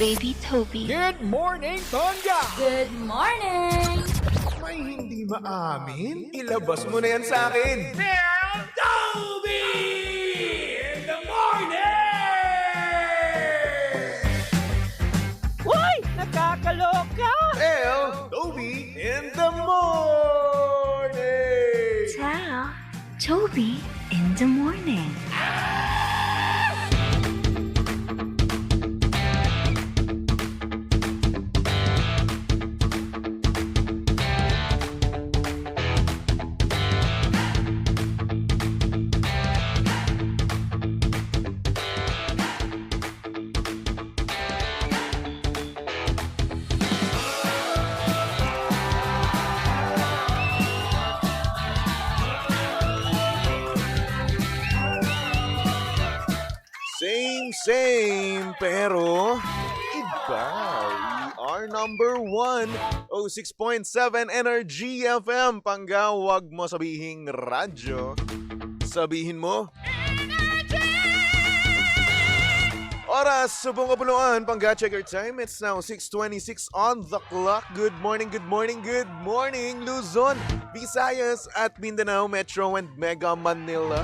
Baby Toby. Good morning, Tonga! Good morning! May hindi maamin? Ilabas mo na yan sa akin! Meron Toby! In the morning! Uy! Nakakaloka! El Toby in the morning! Ciao, Toby in the morning. Same, pero iba. We are number 1, 06.7 Energy FM. Pangga, wag mo sabihing radyo. Sabihin mo, oras sa buong kapuluan. Pangga, check your time. It's now 6:26 on the clock. Good morning, good morning, good morning, Luzon, Visayas at Mindanao, Metro and Mega Manila.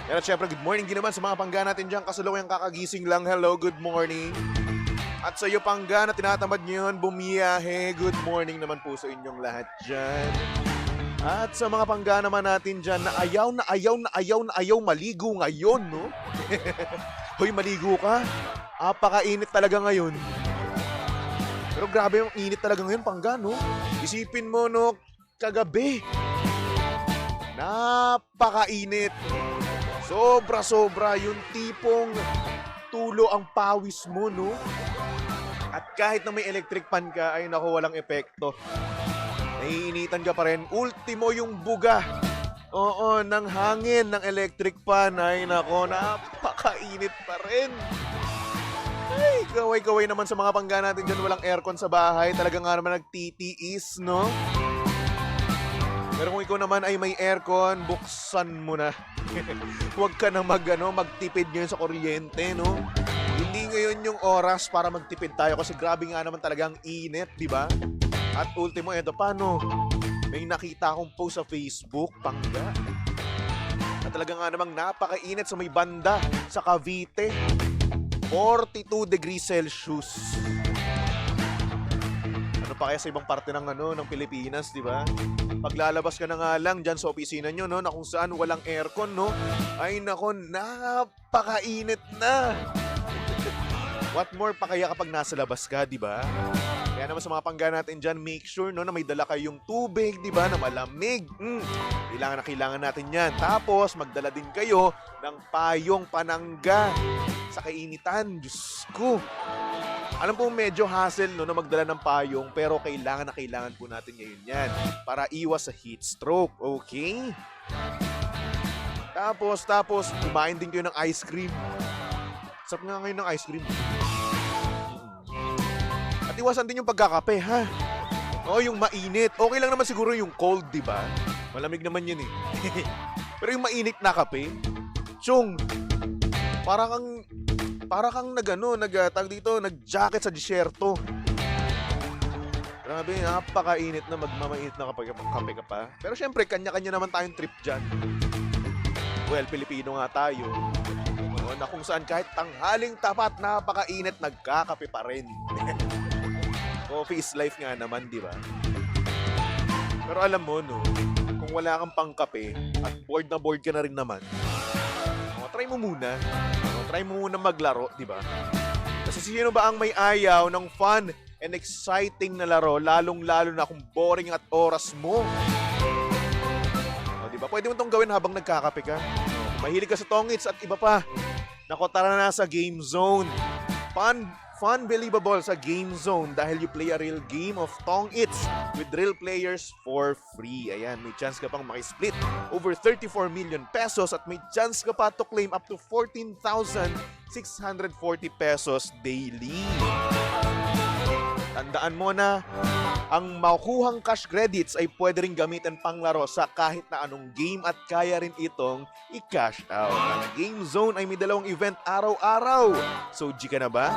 Pero syempre, good morning din naman sa mga pangga natin dyan. Kasalukuyang kakagising lang. Hello, good morning. At sa iyo pangga na tinatamad ngayon, bumiyahe. Good morning naman po sa inyong lahat dyan. At sa mga pangga naman natin dyan na ayaw maligo ngayon, no? Hoy, maligo ka. Apakainit talaga ngayon. Pero grabe yung init talaga ngayon, pangga, no? Isipin mo, no, kagabi. Napakainit. Sobra-sobra yung tipong tulo ang pawis mo, no? At kahit na may electric fan ka, ay naku, walang epekto. Naiinitan ka pa rin. Ultimo yung buga. Oo, ng hangin ng electric fan, ay naku, napakainit pa rin. Ay, kaway-kaway naman sa mga pangga natin dyan, walang aircon sa bahay. Talaga nga naman nagtitiis, no? Pero kung ikaw naman ay may aircon, buksan mo na. Huwag ka na magtipid ngayon sa kuryente, no? Hindi ngayon yung oras para magtipid tayo kasi grabe nga naman talagang init, di ba? At ultimo, eto paano? May nakita akong post sa Facebook, pangga. Na talaga nga namang napakainit sa may banda sa Cavite. 42 degrees Celsius. Ano pa kaya sa ibang parte ng ng Pilipinas, di ba? Paglalabas ka na nga lang dyan sa opisina nyo, no, na kung saan walang aircon, no? Ay nako, napakainit na. What more pa kaya kapag nasa labas ka, di ba? Kaya naman sa mga pangga natin dyan, make sure, no, na may dala kayong tubig, di ba, na malamig. Kailangan natin yan. Tapos, magdala din kayo ng payong panangga sa kainitan. Diyos ko. Alam po medyo hassle, no, na magdala ng payong, pero kailangan po natin ngayon yan para iwas sa heat stroke, okay? Tapos, kumain din kayo ng ice cream. Sarap nga ngayon ng ice cream. At iwasan din yung pagkakape, ha? Oo, yung mainit. Okay lang naman siguro yung cold, di ba? Malamig naman yun eh. Pero yung mainit na kape, chong, para kang nag-jacket sa disyerto. Grabe, napakainit na magmamainit na kapag kape ka pa. Pero syempre, kanya-kanya naman tayong trip dyan. Well, Pilipino nga tayo. Na kung saan kahit tanghaling tapat, napakainit, nagkakape pa rin. Coffee is life nga naman, di ba? Pero alam mo, no, kung wala kang pangkape at bored na bored ka na rin naman, try mo muna. Try mo muna maglaro, di ba? Kasi sino ba ang may ayaw ng fun and exciting na laro, lalong-lalo na kung boring at oras mo? O, di ba? Pwede mo itong gawin habang nagkakape ka. Mahilig ka sa tongits at iba pa. Nako, tara na sa Game Zone. Fun, believable sa Game Zone dahil you play a real game of tong-its with real players for free. Ayan, may chance ka pang makisplit over 34 million pesos at may chance ka pa to claim up to 14,640 pesos daily. Tandaan mo na ang makukuhang cash credits ay pwede rin gamitin panglaro sa kahit na anong game at kaya rin itong i-cash out. Ang Game Zone ay may dalawang event araw-araw. So, G ka na ba?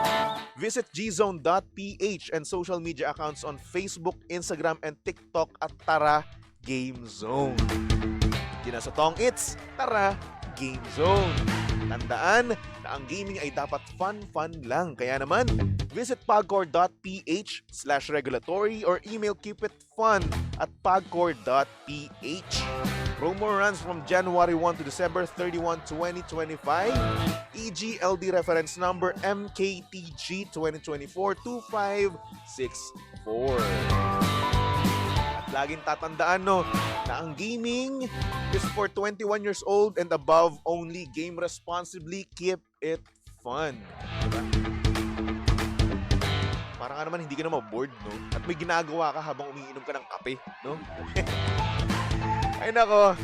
Visit gzone.ph and social media accounts on Facebook, Instagram, and TikTok at tara Game Zone. Di na sa tong its, tara Game Zone. Tandaan na ang gaming ay dapat fun lang. Kaya naman, visit pagcore.ph/regulatory or email keepitfun@pagcore.ph. Promo runs from January 1 to December 31, 2025. EGLD reference number MKTG 2024-2564. Laging tatandaan na ang gaming is for 21 years old and above only. Game responsibly, keep it fun. Diba? Parang naman hindi ka na ma-bored, no? At may ginagawa ka habang umiinom ka ng kape, no? Ay nako,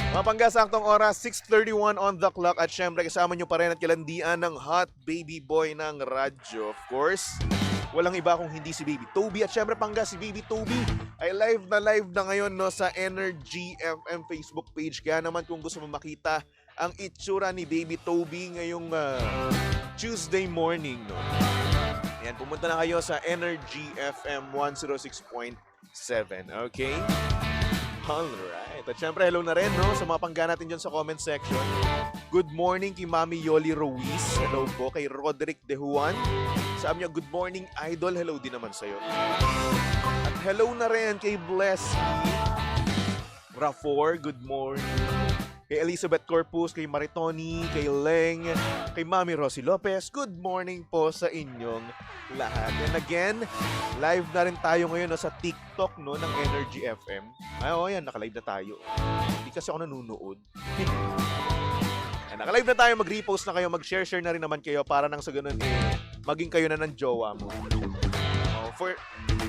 mapangga saktong oras, 6:31 on the clock at syempre kasama nyo pa rin at kalandian ng hot baby boy ng radyo. Of course, walang iba kung hindi si Baby Toby. At syempre pangga, si Baby Toby ay live na ngayon sa Energy FM Facebook page. Kaya naman kung gusto mo makita ang itsura ni Baby Toby ngayong Tuesday morning, no? Yan, pumunta na kayo sa Energy FM 106.7, okay? Alright. At syempre, hello na rin, no? Sa mga pangga natin dyan sa comment section. Good morning kay Mami Yoli Ruiz. Hello po kay Roderick De Juan. Sabi niya, good morning, idol. Hello din naman sa'yo. At hello na rin kay Blessy Rafor. Good morning. Kay Elizabeth Corpus, kay Maritoni, kay Leng, kay Mami Rosie Lopez. Good morning po sa inyong lahat. And again, live na rin tayo ngayon sa TikTok ng Energy FM. Ay, yan, nakalive na tayo. Hindi kasi ako nanonood. Naka-live na tayo, mag-repost na kayo, mag-share na rin naman kayo para nang sa ganun maging kayo na ng jowa mo. For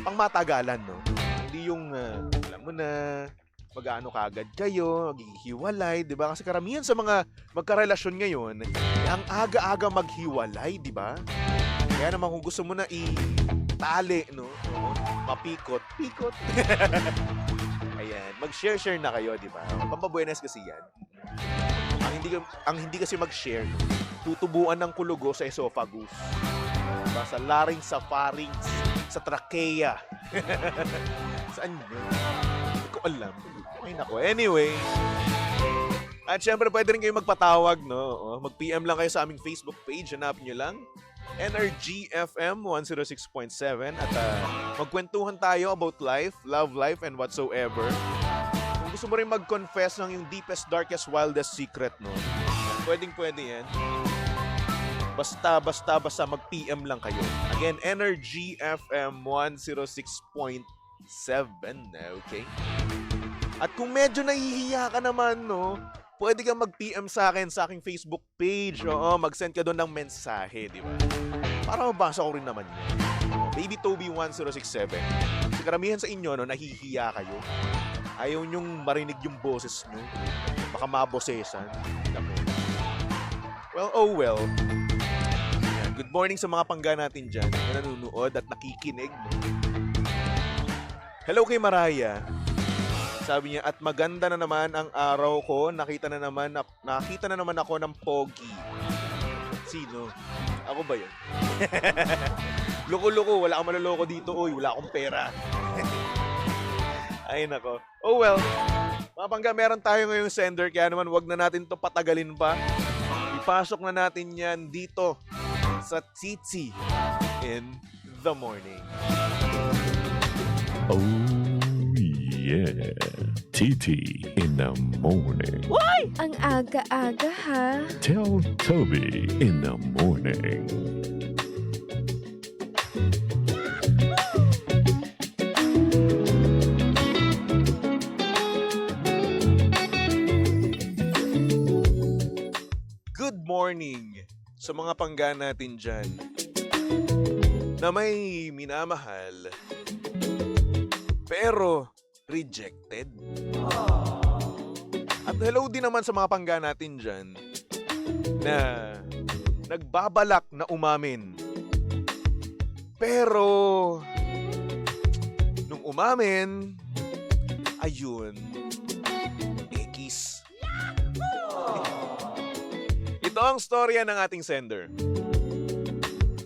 pangmatagalan, no? Hindi yung, alam mo na, mag-ano kagad kayo, maghihiwalay, di ba? Kasi karamihan sa mga magkarelasyon ngayon, ang aga-aga maghiwalay, di ba? Kaya naman kung gusto mo na itali, no? Mapikot. Ayan, mag-share na kayo, di ba? Pampabuenas kasi yan. Ang hindi kasi mag-share, tutubuan ng kulugo sa esophagus. Diba? Sa larynx, sa pharynx, sa trachea. Saan yun? Hindi ko alam. Ay nako. Anyway. At syempre pwede rin kayo magpatawag, no? Mag-PM lang kayo sa aming Facebook page. Hanapin nyo lang. NRG FM 106.7 at magkwentuhan tayo about life, love life, and whatsoever. Kung gusto mo rin mag-confess ng yung deepest, darkest, wildest secret, no? Pwedeng-pwede yan. Basta mag-PM lang kayo. Again, Energy FM 106.7, okay? At kung medyo nahihiya ka naman, no? Pwede kang mag-PM sa aking Facebook page. Oo, mag-send ka doon ng mensahe, di ba? Para mabasa ko rin naman yun. Baby Toby 1067. Kasi karamihan sa inyo, no, nahihiya kayo. Ayaw nyong marinig yung boses nyo. Baka mabosesan. Well, oh well. Yan. Good morning sa mga pangga natin dyan na nanonood at nakikinig. Hello kay Maraya. Sabi niya, at maganda na naman ang araw ko. Nakita na naman ako ng pogi. Sino? Ako ba yun? Loko-loko, wala akong maloloko dito. Uy, wala akong pera. Ay nako. Oh well. Mga pangga, meron tayo ngayong sender. Kaya naman, wag na natin to patagalin pa. Ipasok na natin yan dito sa Titi in the morning. Oh yeah, TT in the morning. Why? Ang aga-aga ha. Tell Toby in the morning. Good morning sa mga pangga natin dyan na may minamahal pero rejected. At hello din naman sa mga pangga natin dyan na nagbabalak na umamin pero umamin, ayun, X. Ito ang storya ng ating sender.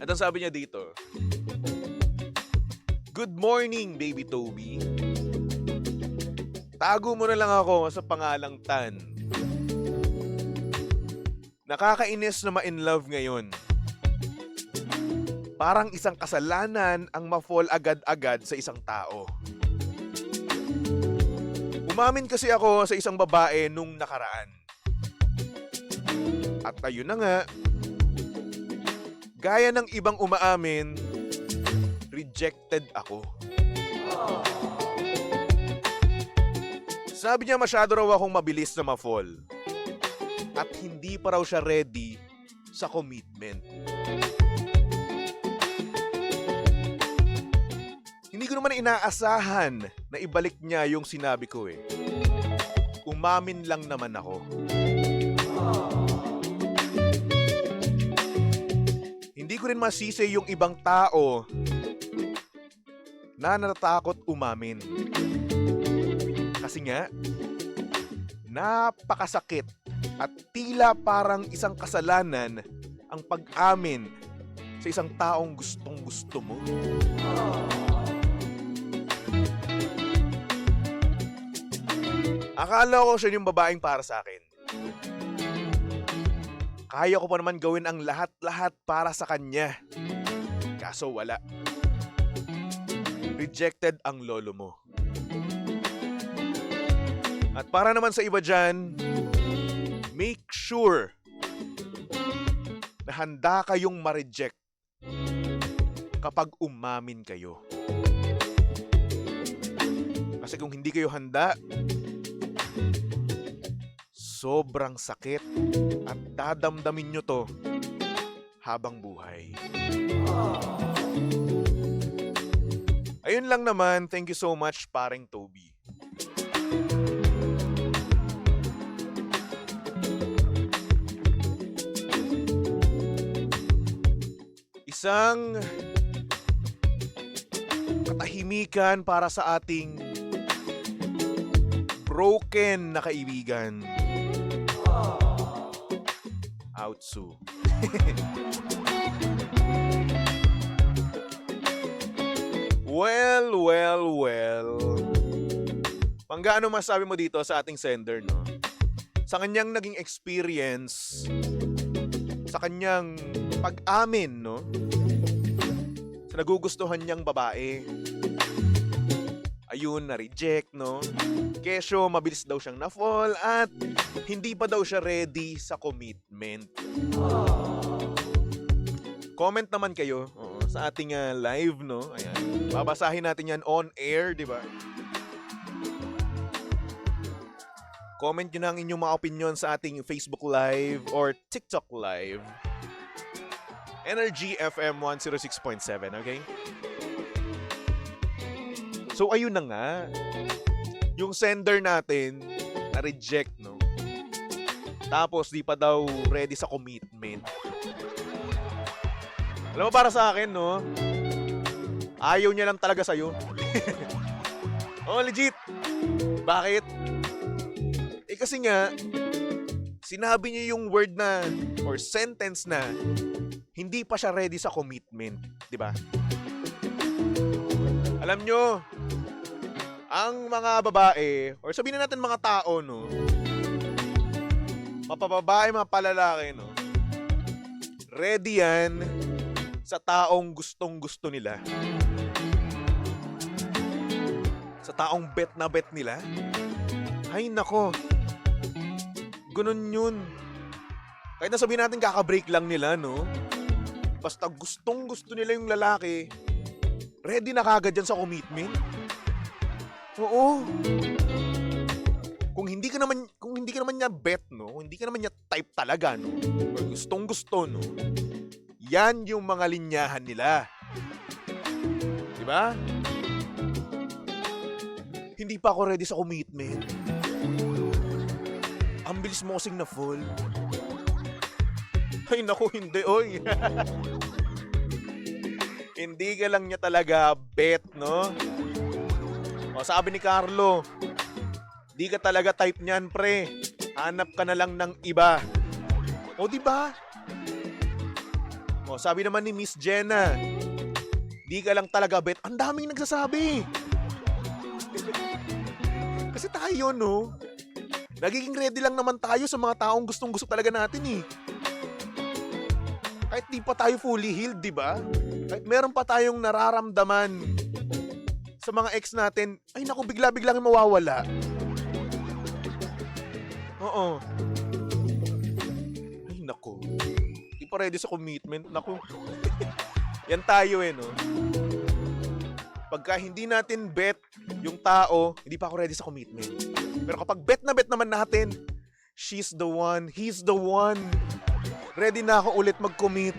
At ang sabi niya dito, "Good morning, baby Toby. Tago mo na lang ako sa pangalang Tan. Nakakainis na ma-in love ngayon. Parang isang kasalanan ang ma-fall agad-agad sa isang tao. Umamin kasi ako sa isang babae nung nakaraan. At ayun na nga, gaya ng ibang umaamin, rejected ako. Sabi niya masyado raw akong mabilis na ma-fall. At hindi pa raw siya ready sa commitment. Hindi ko naman inaasahan na ibalik niya yung sinabi ko eh. Umamin lang naman ako. Hindi ko rin masisi yung ibang tao na natatakot umamin. Kasi nga, napakasakit at tila parang isang kasalanan ang pag-amin sa isang taong gustong-gusto mo. Akala ko siya yung babaeng para sa akin. Kaya ko pa naman gawin ang lahat-lahat para sa kanya. Kaso wala. Rejected ang lolo mo. At para naman sa iba dyan, make sure na handa kayong ma-reject kapag umamin kayo. Kasi kung hindi kayo handa, sobrang sakit at dadamdamin nyo to habang buhay. Ayun lang naman. Thank you so much, paring Toby. Isang katahimikan para sa ating broken na kaibigan. Outsu. Well. Panggaano masabi mo dito sa ating sender, no? Sa kanyang naging experience, sa kanyang pag-amin, no? Sa nagugustuhan niyang babae. Ayun, na-reject, no? Kesyo, mabilis daw siyang na-fall at hindi pa daw siya ready sa commitment. Comment naman kayo sa ating live, no? Ayan. Babasahin natin yan on air, di ba? Comment nyo na ang inyong mga opinion sa ating Facebook Live or TikTok Live. Energy FM 106.7, okay? So, ayun na nga. Yung sender natin, na-reject, no? Tapos, di pa daw ready sa commitment. Alam mo, para sa akin, no? Ayaw niya lang talaga sa'yo. Oh, legit. Bakit? Eh, kasi nga, sinabi niya yung word na, or sentence na, hindi pa siya ready sa commitment. Di ba? Alam nyo, ang mga babae, or sabihin na natin mga tao, no? Mapababae, mga palalaki, no? Ready yan sa taong gustong-gusto nila. Sa taong bet na bet nila. Ay, nako. Ganun yun. Kahit na sabihin natin kaka-break lang nila, no? Basta gustong-gusto nila yung lalaki, ready na kagad yan sa commitment. Oo. Kung hindi ka naman niya bet, no? Kung hindi ka naman niya type talaga, no? Or gustong-gusto, no? Yan yung mga linyahan nila. Di ba? Hindi pa ako ready sa commitment. Ang bilis mo kasing na-fall. Ay, naku, hindi, oy. Hindi ka lang niya talaga bet, no? O, sabi ni Carlo, di ka talaga type niyan, pre. Hanap ka na lang ng iba. O, di ba? O, sabi naman ni Miss Jenna, di ka lang talaga bet. Ang daming nagsasabi. Kasi tayo, no? Nagiging ready lang naman tayo sa mga taong gustong-gusto talaga natin, eh. Kahit di pa tayo fully healed, di ba? Kahit meron pa tayong nararamdaman sa mga ex natin, ay naku, bigla-biglang mawawala. Oo. Ay naku. Di pa ready sa commitment. Naku. Yan tayo eh, no? Pagka hindi natin bet yung tao, hindi pa ako ready sa commitment. Pero kapag bet naman natin, she's the one, he's the one. Ready na ako ulit mag-commit.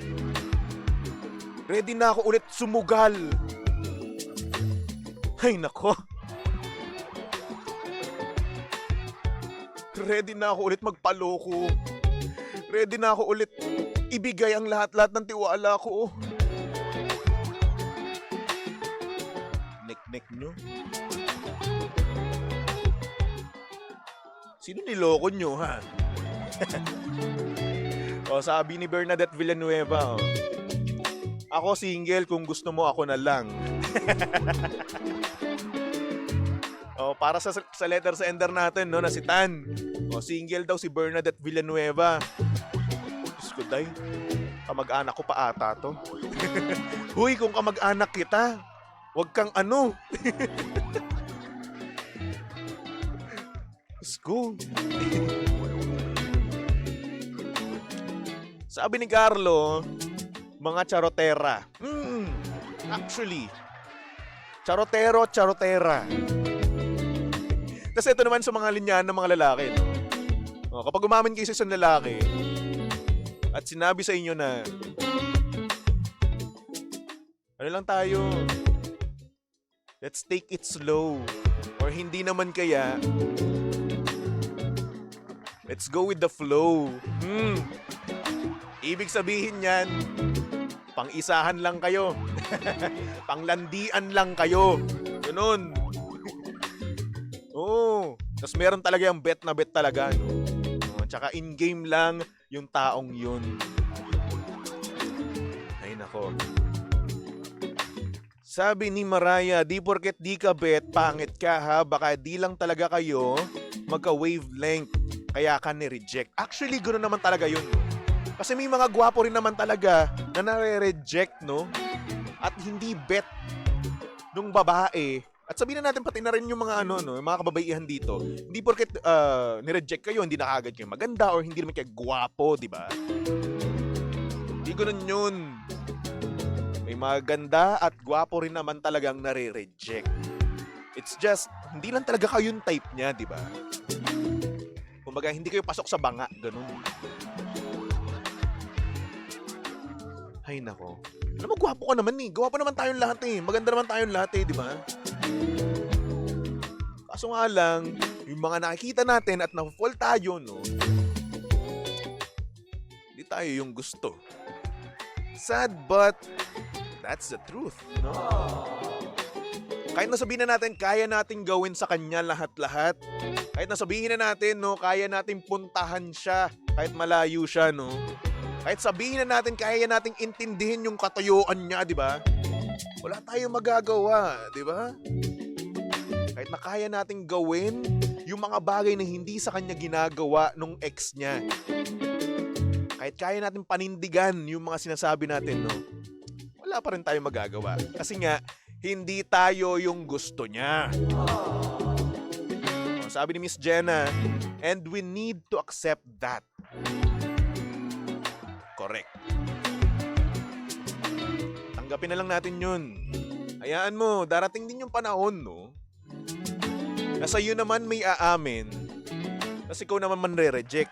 Ready na ako ulit sumugal. Ay nako. Ready na ako ulit magpaloko. Ready na ako ulit ibigay ang lahat-lahat ng tiwala ko. Nek-nek nyo. Sino niloko nyo, ha? O, sabi ni Bernadette Villanueva, ako single, kung gusto mo ako na lang. O, para sa letter sender natin, no, na si Tan. O, single daw si Bernadette Villanueva. Diyos ko, day. Kamag-anak ko pa ata to. Huy, kung kamag-anak kita, wag kang ano. Let's go. Sabi ni Carlo, mga charotera. Actually, charotera. Kasi ito naman sa mga linyahan ng mga lalaki. No? O, kapag umamin kayo sa isang lalaki at sinabi sa inyo na ano lang tayo, let's take it slow. Or hindi naman kaya, let's go with the flow. Ibig sabihin yan, pang-isahan lang kayo. Panglandian lang kayo. Ganun. Oo. Tapos meron talaga yung bet na bet talaga. No? Tsaka in-game lang yung taong yun. Ay nako. Sabi ni Mariah, di porket di ka bet, pangit ka ha. Baka di lang talaga kayo magka-wavelength. Kaya ka ni-reject. Actually, ganoon naman talaga yun. Kasi may mga gwapo rin naman talaga na nare-reject, no? At hindi bet nung babae. At sabihin na natin pati na rin yung mga ano, no, yung mga kababaihan dito. Hindi porket ni-reject kayo, hindi na kagad kayo maganda or hindi naman kayo gwapo, di ba? Hindi ganoon yun. May maganda at gwapo rin naman talagang nare-reject. It's just, hindi lang talaga kayo yung type niya, di ba? Kumbaga, hindi kayo pasok sa banga, ganun. Ay nako. Alam mo, gwapo ka naman eh. Gwapo naman tayong lahat eh. Maganda naman tayong lahat eh, di ba? Kaso nga lang, yung mga nakikita natin at na-fall tayo, no? Hindi tayo yung gusto. Sad but that's the truth, no? Kahit nasabihin na natin, kaya natin gawin sa kanya lahat-lahat. Kahit nasabihin na natin, no, kaya natin puntahan siya kahit malayo siya, no? Kahit sabihin na natin, kaya nating intindihin yung katuyuan niya, di ba? Wala tayong magagawa, di ba? Kahit na kaya nating gawin yung mga bagay na hindi sa kanya ginagawa nung ex niya. Kahit kaya natin panindigan yung mga sinasabi natin, no? Wala pa rin tayong magagawa. Kasi nga, hindi tayo yung gusto niya. Sabi ni Miss Jenna, and we need to accept that. Correct. Tanggapin na lang natin yun. Hayaan mo, darating din yung panahon, no? Na sa'yo naman may aamin, kasi ikaw naman manre-reject.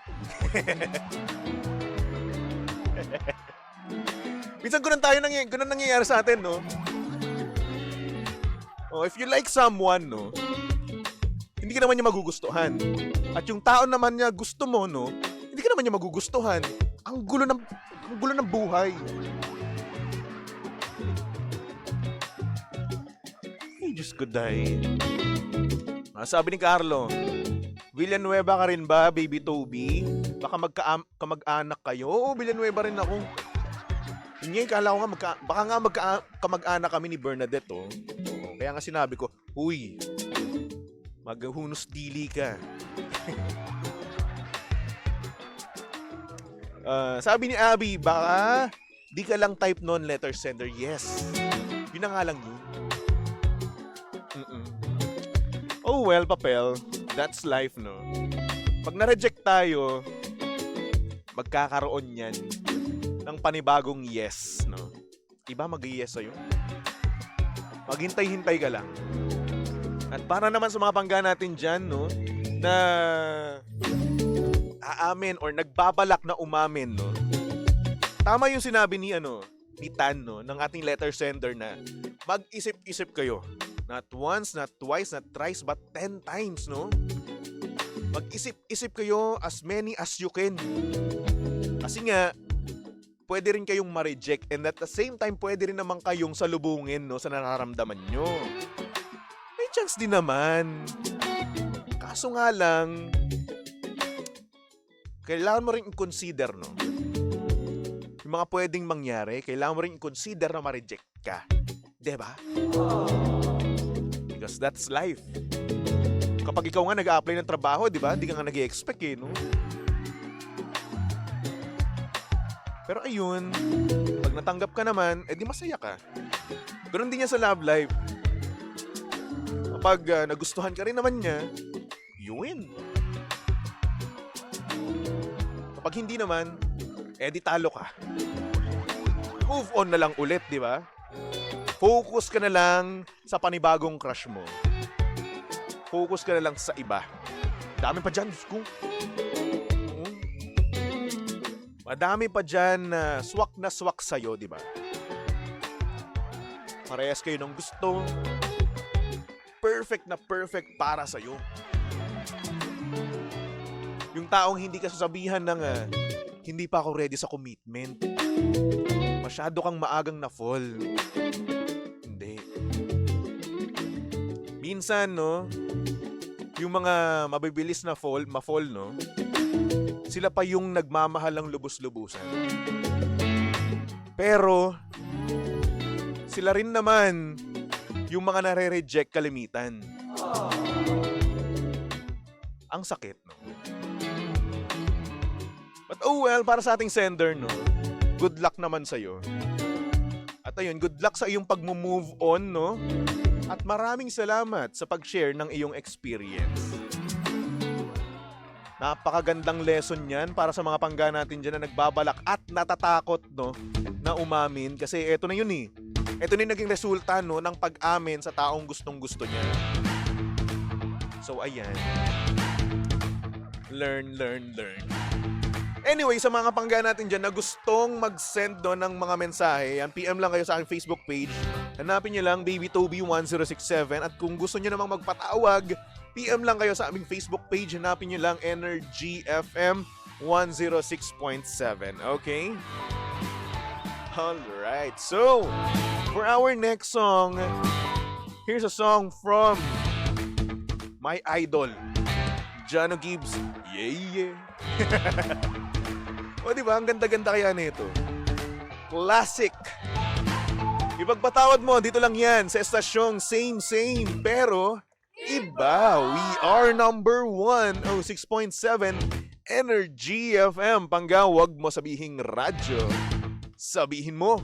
Minsan ganun nangyayari sa atin, no? Oh, if you like someone, no? Hindi ka naman niya magugustuhan. At yung tao naman niya gusto mo, no? Hindi ka naman niya magugustuhan. Ang gulo ng buhay. Ay, Diyos ko, day. Sabi ni Carlo, Villanueva ka rin ba, Baby Toby? Baka kamag-anak kayo? Oo, Villanueva rin ako. Yun kala ko nga, baka nga kamag-anak kami ni Bernadette, oh. Kaya nga sinabi ko, huy, maghunos dili ka. Sabi ni Abby, baka di ka lang type non-letter sender. Yes. Yun na nga lang yun. Oh well, papel. That's life, no? Pag na-reject tayo, magkakaroon yan ng panibagong yes, no? Iba mag-yes sa'yo. Maghintay-hintay ka lang. At para naman sa mga pangga natin dyan, no? Na aamin or nagbabalak na umamin, no? Tama yung sinabi ni Tan, no, ng ating letter sender na mag-isip-isip kayo. Not once, not twice, not thrice, but 10 times, no? Mag-isip-isip kayo as many as you can. Kasi nga, pwede rin kayong ma-reject and at the same time, pwede rin naman kayong salubungin, no, sa nararamdaman nyo. May chance din naman. Kaso nga lang, kailangan mo rin i-consider, no? Yung mga pwedeng mangyari, kailangan mo rin i-consider na ma-reject ka. Diba? Because that's life. Kapag ikaw nga nag-a-apply ng trabaho, di ba? Di ka nga nag-i-expect eh, no? Pero ayun, pag natanggap ka naman, di masaya ka. Ganun din yan sa love life. Kapag nagustuhan ka rin naman niya, you win. Kapag hindi naman, di talo ka. Move on na lang ulit, di ba? Focus ka na lang sa panibagong crush mo. Focus ka na lang sa iba. Dami pa dyan, Diyos ko. Madami pa dyan na swak sa'yo, di ba? Parehas kayo ng gusto. Perfect na perfect para sa'yo. Yung taong hindi ka sasabihan ng hindi pa ako ready sa commitment. Masyado kang maagang na-fall. Hindi. Minsan, no, yung mga mabibilis na ma-fall, no, sila pa yung nagmamahal ng lubos-lubusan. Pero, sila rin naman yung mga nare-reject kalimitan. Ang sakit, no? But oh well, para sa ating sender, no, good luck naman sa'yo. At ayun, good luck sa iyong pag-move on, no? At maraming salamat sa pag-share ng iyong experience. Napakagandang lesson yan para sa mga pangga natin dyan na nagbabalak at natatakot, no, na umamin. Kasi eto na yun eh. Eto na yung naging resulta, no, ng pag-amin sa taong gustong-gusto niya. So ayan. Learn. Anyway, sa mga pangga natin dyan na gustong mag-send, no, ng mga mensahe, yan, PM lang kayo sa aking Facebook page. Hanapin nyo lang Baby Toby 1067 at kung gusto nyo namang magpatawag, PM lang kayo sa aming Facebook page. Hanapin nyo lang Energy FM 106.7. Okay? Alright. So, for our next song, here's a song from my idol, Jano Gibbs. Yeah. O diba, ang ganda-ganda kaya nito. Classic. Ipagpatawad mo, dito lang yan sa estasyong same, pero iba. We are number 106.7 Energy FM. Pangga, wag mo sabihing radyo. Sabihin mo